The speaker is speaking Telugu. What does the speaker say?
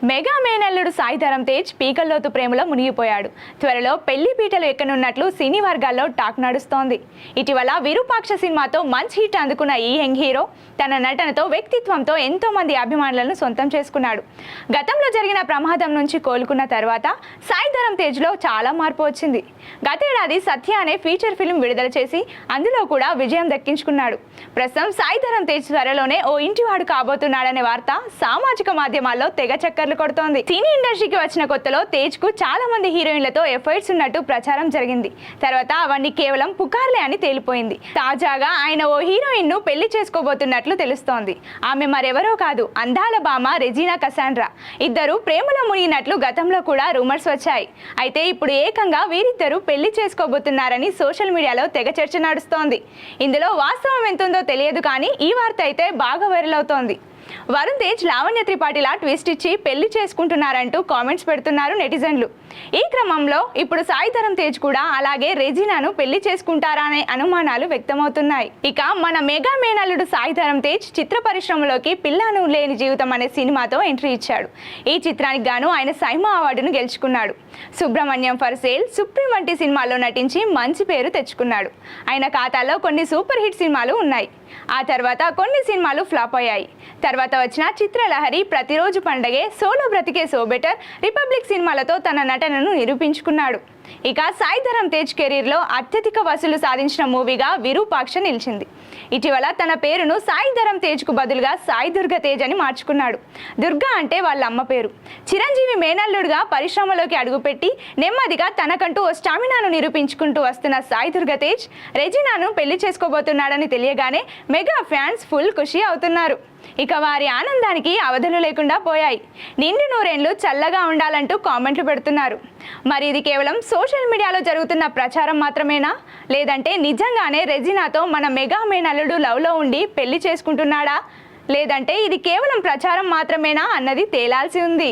మెగా మేనల్లుడు సాయి ధరమ్ తేజ్ పీకల్లోతు ప్రేమలో మునిగిపోయాడు. త్వరలో పెళ్లి పీటలు ఎక్కనున్నట్లు సినీ వర్గాల్లో టాక్ నడుస్తోంది. ఇటీవల విరూపాక్ష సినిమాతో మంచి హిట్ అందుకున్న ఈ యంగ్ హీరో తన నటనతో వ్యక్తిత్వంతో ఎంతో మంది అభిమానులను సొంతం చేసుకున్నాడు. గతంలో జరిగిన ప్రమాదం నుంచి కోలుకున్న తర్వాత సాయి ధరమ్ తేజ్లో చాలా మార్పు వచ్చింది. గతేడాది సత్య అనే ఫీచర్ ఫిల్మ్ విడుదల చేసి అందులో కూడా విజయం దక్కించుకున్నాడు. ప్రస్తుతం సాయి ధరమ్ తేజ్ త్వరలోనే ఓ ఇంటివాడు కాబోతున్నాడనే వార్త సామాజిక మాధ్యమాల్లో తెగ చక్కర్లు కొడుతోంది. సినీ ఇండస్ట్రీకి వచ్చిన కొత్తలో తేజ్ కు చాలా మంది హీరోయిన్లతో ఎఫైర్స్ ఉన్నట్టు ప్రచారం జరిగింది. తర్వాత అవన్నీ కేవలం పుకార్లే అని తేలిపోయింది. తాజాగా ఆయన ఓ హీరోయిన్ ను పెళ్లి చేసుకోబోతున్నట్లు తెలుస్తోంది. ఆమె మరెవరో కాదు, అందాల భామ రెజీనా కసాండ్రా. ఇద్దరు ప్రేమలో మునిగినట్లు గతంలో కూడా రూమర్స్ వచ్చాయి. అయితే ఇప్పుడు ఏకంగా వీరిద్దరూ పెళ్లి చేసుకోబోతున్నారని సోషల్ మీడియాలో తెగ చర్చ నడుస్తోంది. ఇందులో వాస్తవం ఎంతుందో తెలియదు, కానీ ఈ వార్త అయితే బాగా వైరల్ అవుతోంది. వరుణ్ తేజ్ లావణ్య త్రిపాఠిలా ట్విస్ట్ ఇచ్చి పెళ్లి చేసుకుంటున్నారంటూ కామెంట్స్ పెడుతున్నారు నెటిజన్లు. ఈ క్రమంలో ఇప్పుడు సాయి ధరమ్ తేజ్ కూడా అలాగే రెజీనాను పెళ్లి చేసుకుంటారా అనే అనుమానాలు వ్యక్తమవుతున్నాయి. ఇక మన మెగా మేనల్లుడు సాయి ధరమ్ తేజ్ చిత్ర పరిశ్రమలోకి పిల్లను లేని జీవితం అనే సినిమాతో ఎంట్రీ ఇచ్చాడు. ఈ చిత్రానికి గాను ఆయన సైమా అవార్డును గెలుచుకున్నాడు. సుబ్రహ్మణ్యం ఫర్ సేల్, సుప్రీం వంటి సినిమాల్లో నటించి మంచి పేరు తెచ్చుకున్నాడు. ఆయన ఖాతాలో కొన్ని సూపర్ హిట్ సినిమాలు ఉన్నాయి. ఆ తర్వాత కొన్ని సినిమాలు ఫ్లాప్ అయ్యాయి. తర్వాత వచ్చిన చిత్రలహరి, ప్రతిరోజు పండగే, సోలో బ్రతికే సో బెటర్, రిపబ్లిక్ సినిమాలతో తన నటనను నిరూపించుకున్నాడు. ఇక సాయి ధరమ్ తేజ్ కెరీర్లో అత్యధిక వసూలు సాధించిన మూవీగా విరూపాక్ష నిలిచింది. ఇటీవల తన పేరును సాయి ధరమ్ తేజ్ కు బదులుగా సాయి దుర్గ తేజ్ అని మార్చుకున్నాడు. దుర్గా అంటే వాళ్ళ అమ్మ పేరు. చిరంజీవి మేనల్లుడుగా పరిశ్రమలోకి అడుగుపెట్టి నెమ్మదిగా తనకంటూ ఓ స్టామినాను నిరూపించుకుంటూ వస్తున్న సాయి దుర్గ తేజ్ రెజీనాను పెళ్లి చేసుకోబోతున్నాడని తెలియగానే మెగా ఫ్యాన్స్ ఫుల్ ఖుషి అవుతున్నారు. ఇక వారి ఆనందానికి అవధులు లేకుండా పోయాయి. నిండు నూరేళ్లు చల్లగా ఉండాలంటూ కామెంట్లు పెడుతున్నారు. మరి ఇది కేవలం సోషల్ మీడియాలో జరుగుతున్న ప్రచారం మాత్రమేనా, లేదంటే నిజంగానే రెజీనాతో మన మెగా మేనల్లుడు లవ్లో ఉండి పెళ్లి చేసుకుంటున్నాడా, లేదంటే ఇది కేవలం ప్రచారం మాత్రమేనా అన్నది తేలాల్సి ఉంది.